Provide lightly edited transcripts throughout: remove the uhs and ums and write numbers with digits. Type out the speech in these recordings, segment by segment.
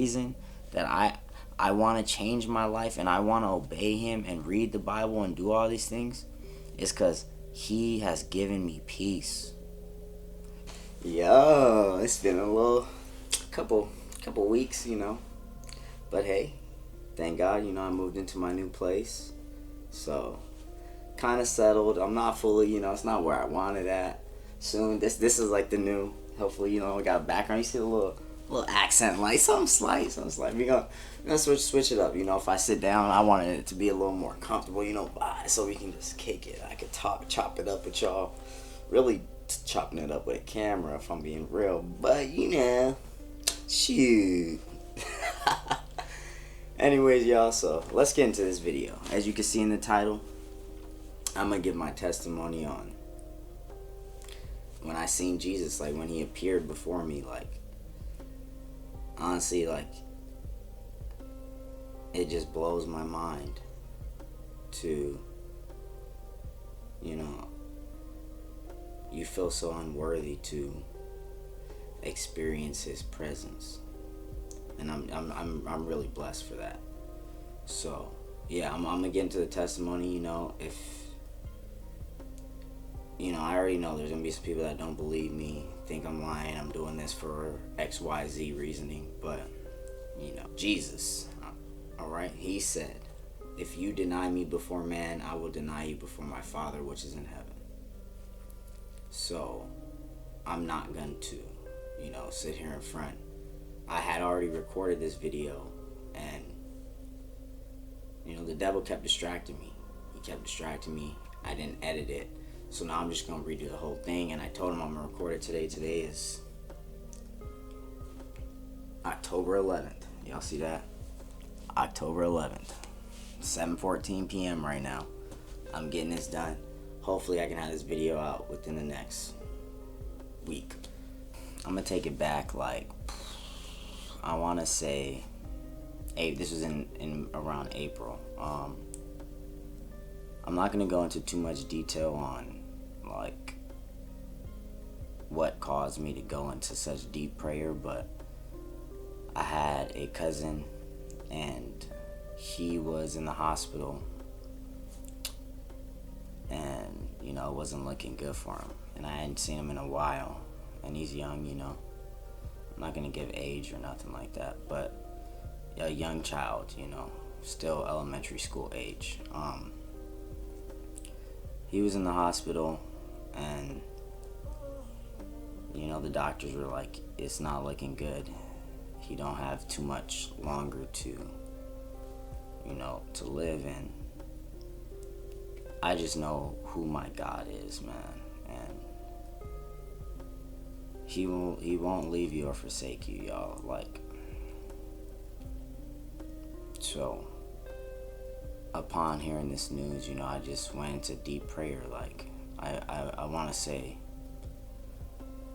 reason that I want to change my life and I want to obey him and read the Bible and do all these things is because he has given me peace. Yo, it's been a little couple weeks, but hey, thank God, I moved into my new place, so kind of settled. I'm not fully, it's not where I wanted at. Soon, this is like the new. Hopefully, I got a background. You see a little accent, like something slight. We gonna switch it up. If I sit down, I wanted it to be a little more comfortable. So we can just kick it. I could chop it up with y'all. Really chopping it up with a camera, if I'm being real. But shoot. Anyways, y'all. So let's get into this video. As you can see in the title, I'm gonna give my testimony on when I seen Jesus, like when he appeared before me. Like, honestly, like, it just blows my mind to, you feel so unworthy to experience his presence, and I'm really blessed for that. So yeah, I'm gonna get into the testimony. If I already know there's gonna be some people that don't believe me, think I'm lying, I'm doing this for XYZ reasoning, but Jesus, alright, he said, if you deny me before man, I will deny you before my Father which is in heaven. So I'm not going to sit here in front. I had already recorded this video, and the devil kept distracting me. I didn't edit it. So now I'm just going to redo the whole thing, and I told him I'm going to record it today. Today is October 11th. Y'all see that? October 11th. 7:14 p.m. right now. I'm getting this done. Hopefully I can have this video out within the next week. I'm going to take it back, like, I want to say, this was in around April. I'm not going to go into too much detail on like what caused me to go into such deep prayer, but I had a cousin and he was in the hospital, and it wasn't looking good for him, and I hadn't seen him in a while, and he's young. I'm not going to give age or nothing like that, but a young child, still elementary school age. He was in the hospital, and the doctors were like, it's not looking good. He don't have too much longer to to live. And I just know who my God is, man, and he won't leave you or forsake you, y'all. Like, so upon hearing this news, I just went into deep prayer. Like, I want to say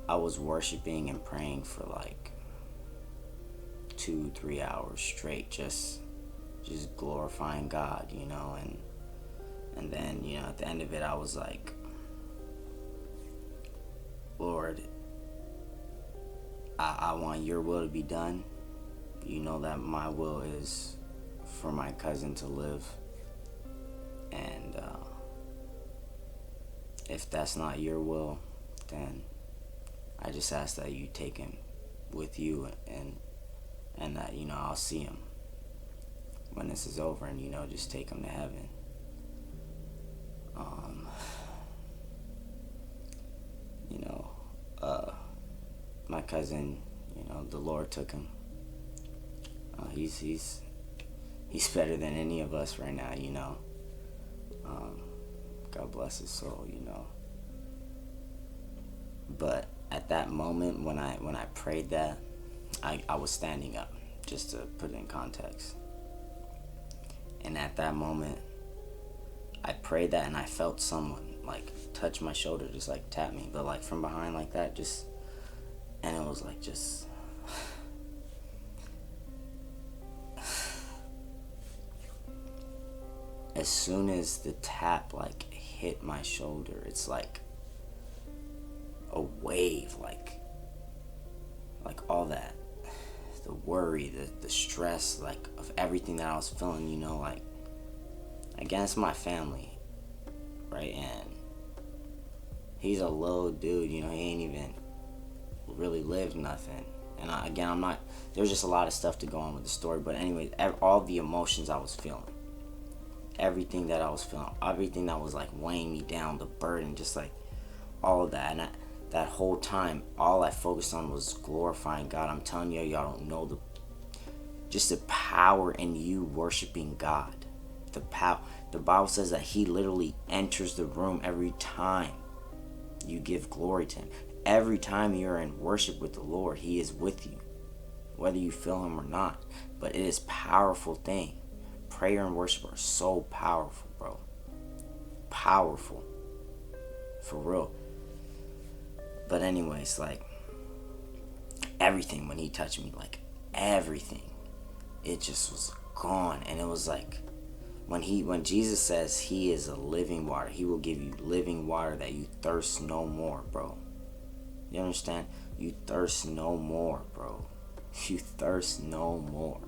I was worshiping and praying for like 2-3 hours straight, just glorifying God, and then, at the end of it, I was like, Lord, I want your will to be done. That my will is for my cousin to live. And if that's not your will, then I just ask that you take him with you, and that I'll see him when this is over, and just take him to heaven. My cousin, the Lord took him. He's better than any of us right now. God bless his soul, But at that moment, when I prayed that, I was standing up, just to put it in context. And at that moment, I prayed that, and I felt someone like touch my shoulder, just like tap me, but like from behind like that, and it was like just as soon as the tap like hit my shoulder, it's like a wave, like all that, the worry, the stress, like, of everything that I was feeling, you know, like, against my family, right? And he's a little dude, you know, he ain't even really lived nothing. And I'm not, there's just a lot of stuff to go on with the story, but anyway, all the emotions I was feeling, everything that I was feeling, everything that was, like, weighing me down, the burden, just, like, all of that. And that whole time, all I focused on was glorifying God. I'm telling you, y'all don't know just the power in you worshiping God. The Bible says that he literally enters the room every time you give glory to him. Every time you're in worship with the Lord, he is with you, whether you feel him or not. But it is a powerful thing. Prayer and worship are so powerful, bro. Powerful. For real. But anyways, like, everything, when he touched me, like, everything, it just was gone. And it was like, when Jesus says he is a living water, he will give you living water that you thirst no more, bro. You understand? You thirst no more, bro. You thirst no more.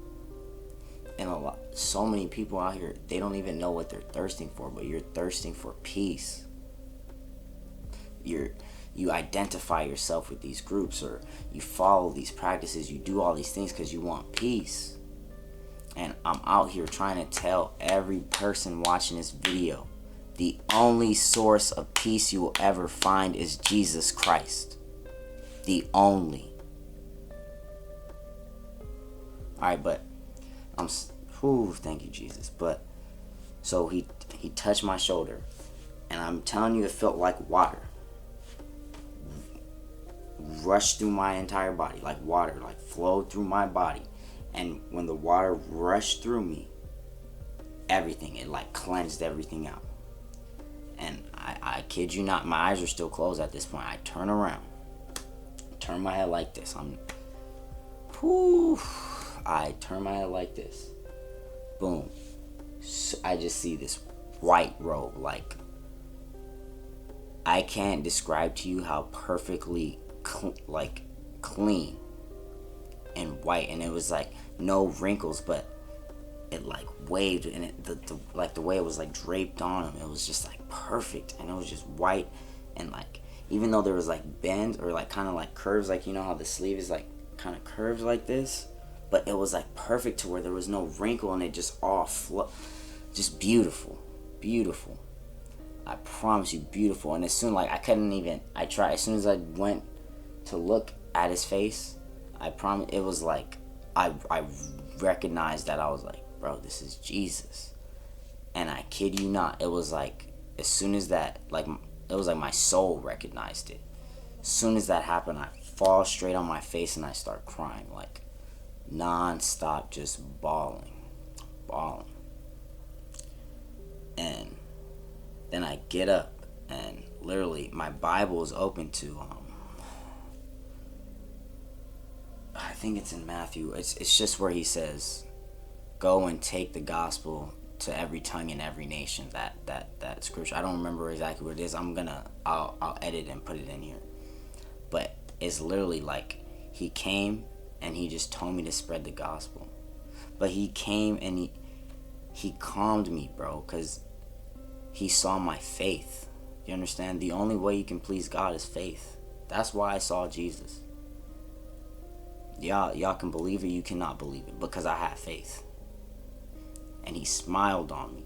And so many people out here, they don't even know what they're thirsting for, but you're thirsting for peace. You identify yourself with these groups, or you follow these practices, you do all these things because you want peace. And I'm out here trying to tell every person watching this video, the only source of peace you will ever find is Jesus Christ. The only. Alright, but thank you, Jesus. But so he touched my shoulder, and I'm telling you, it felt like water rushed through my entire body, like water, like flowed through my body. And when the water rushed through me, everything, it like cleansed everything out. And I kid you not, my eyes are still closed at this point. I turn around, turn my head like this. I turn my head like this. Boom. So I just see this white robe. Like, I can't describe to you how perfectly clean and white, and it was like no wrinkles, but it like waved, and it the way it was like draped on him, it was just like perfect, and it was just white. And like, even though there was like bends or like kind of like curves, like, you know how the sleeve is like kind of curved like this, but it was like perfect to where there was no wrinkle, and it just all just beautiful. I promise you, beautiful. And as soon, like, as soon as I went to look at his face, I promise, it was like, I recognized that. I was like, bro, this is Jesus. And I kid you not, it was like, as soon as that, like, it was like my soul recognized it. As soon as that happened, I fall straight on my face and I start crying, like, non-stop, just bawling. And then I get up, and literally my Bible is open to I think it's in Matthew. It's just where he says, "Go and take the gospel to every tongue and every nation." That scripture. I don't remember exactly what it is. I'll edit and put it in here. But it's literally like, he came and he just told me to spread the gospel. But he came and he calmed me, bro, because he saw my faith. You understand? The only way you can please God is faith. That's why I saw Jesus. Y'all can believe it, you cannot believe it, because I have faith. And he smiled on me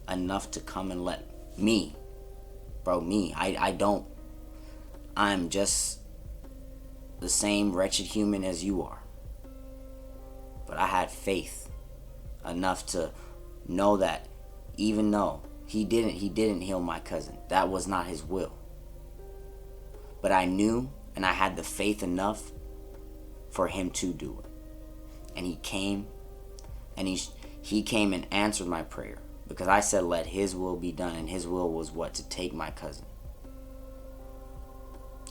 enough to come and let me, bro, I'm just the same wretched human as you are. But I had faith enough to know that even though he didn't heal my cousin, that was not his will. But I knew, and I had the faith enough for him to do it. And he came, and he came and answered my prayer, because I said, let his will be done, and his will was what? To take my cousin.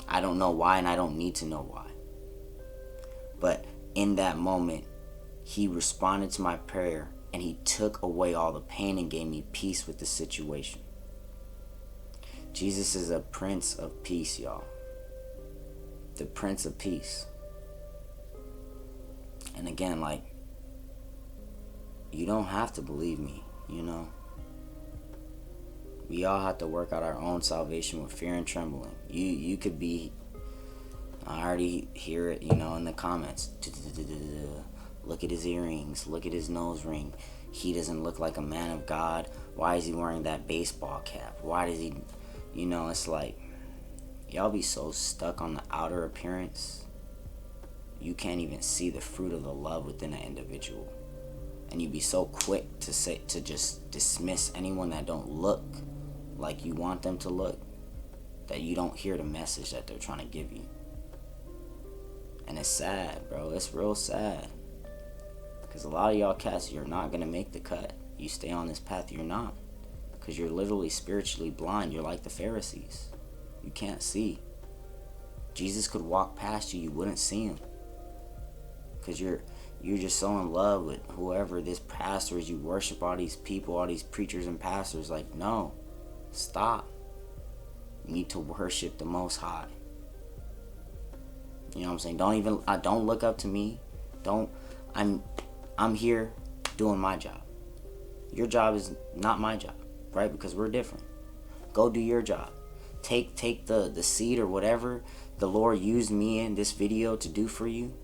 I don't know why, and I don't need to know why. But in that moment, he responded to my prayer, and he took away all the pain and gave me peace with the situation. Jesus is a Prince of Peace, y'all. The Prince of Peace. And again, like, you don't have to believe me, you know. We all have to work out our own salvation with fear and trembling. You could be, I already hear it, you know, in the comments. Look at his earrings. Look at his nose ring. He doesn't look like a man of God. Why is he wearing that baseball cap? Why does he, you know, it's like, y'all be so stuck on the outer appearance. You can't even see the fruit of the love within an individual. And you be so quick to just dismiss anyone that don't look like you want them to look, that you don't hear the message that they're trying to give you. And it's sad, bro. It's real sad. Because a lot of y'all cats, you're not going to make the cut. You stay on this path, you're not. Because you're literally spiritually blind. You're like the Pharisees. You can't see. Jesus could walk past you, you wouldn't see him. Because you're just so in love with whoever this pastor is. You worship all these people, all these preachers and pastors. Like, no. Stop. You need to worship the Most High. You know what I'm saying? Don't look up to me. I'm here doing my job. Your job is not my job, right? Because we're different. Go do your job. Take the seed or whatever the Lord used me in this video to do for you,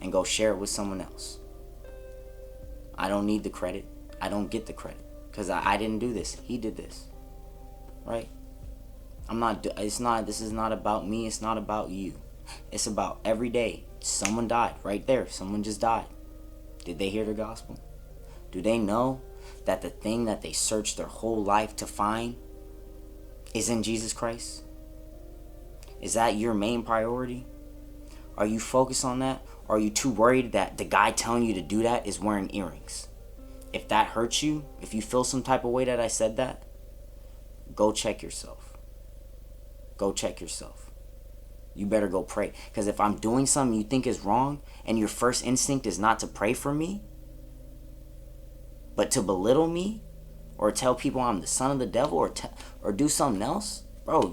and go share it with someone else. I don't need the credit. I don't get the credit. Because I didn't do this. He did this. Right? This is not about me. It's not about you. It's about every day. Someone died right there. Someone just died. Did they hear the gospel? Do they know that the thing that they searched their whole life to find is in Jesus Christ? Is that your main priority? Are you focused on that? Or are you too worried that the guy telling you to do that is wearing earrings? If that hurts you, if you feel some type of way that I said that, go check yourself. Go check yourself. You better go pray. Because if I'm doing something you think is wrong, and your first instinct is not to pray for me, but to belittle me, or tell people I'm the son of the devil, or do something else, bro,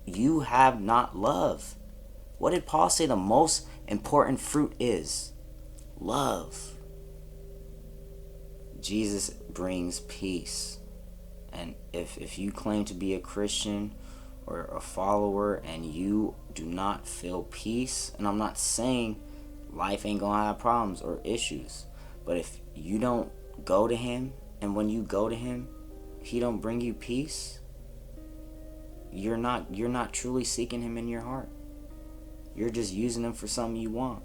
you have not love. What did Paul say the most important fruit is? Love. Jesus brings peace. And if you claim to be a Christian or a follower and you do not feel peace, and I'm not saying life ain't gonna have problems or issues, but if you don't go to him, and when you go to him, he don't bring you peace, you're not truly seeking him in your heart. You're just using him for something you want,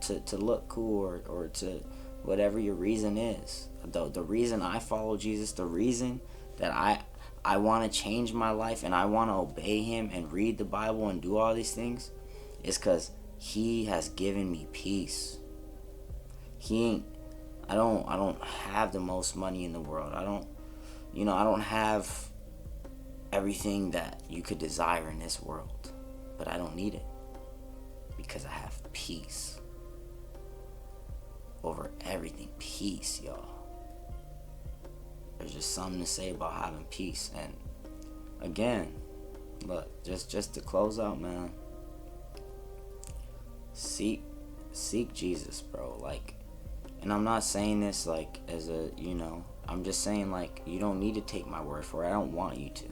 to look cool, or to whatever your reason is. The reason I follow Jesus, the reason that I want to change my life and I want to obey him and read the Bible and do all these things, is because he has given me peace. I don't have the most money in the world. I don't have everything that you could desire in this world, but I don't need it, because I have peace over everything. Peace, y'all. There's just something to say about having peace. And again, look, just to close out, man, seek Jesus, bro. Like, and I'm not saying this like as a, I'm just saying, like, you don't need to take my word for it. I don't want you to.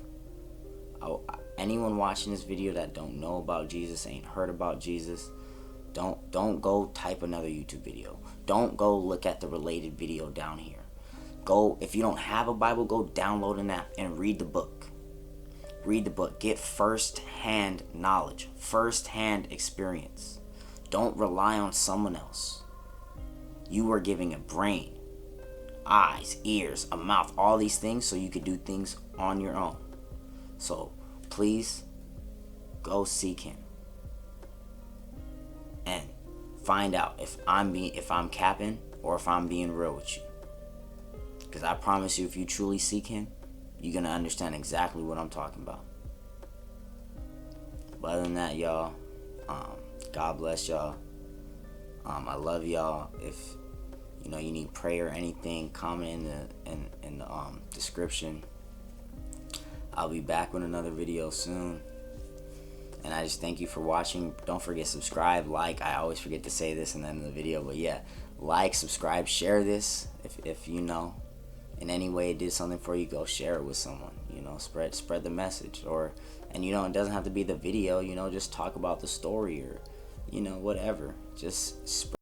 Anyone watching this video that don't know about Jesus, ain't heard about Jesus, don't go type another YouTube video. Don't go look at the related video down here. Go, if you don't have a Bible, go download an app and read the book. Read the book. Get first-hand knowledge, first-hand experience. Don't rely on someone else. You are giving a brain, eyes, ears, a mouth, all these things so you could do things on your own. So please go seek him and find out if I'm capping or if I'm being real with you. Because I promise you, if you truly seek him, you're going to understand exactly what I'm talking about. But other than that, y'all, God bless y'all. I love y'all. If you need prayer or anything, comment in the description. I'll be back with another video soon. And I just thank you for watching. Don't forget, subscribe, like. I always forget to say this in the end of the video, but yeah, like, subscribe, share this. If you know in any way it did something for you, go share it with someone. Spread the message. And it doesn't have to be the video. Just talk about the story, or whatever. Just spread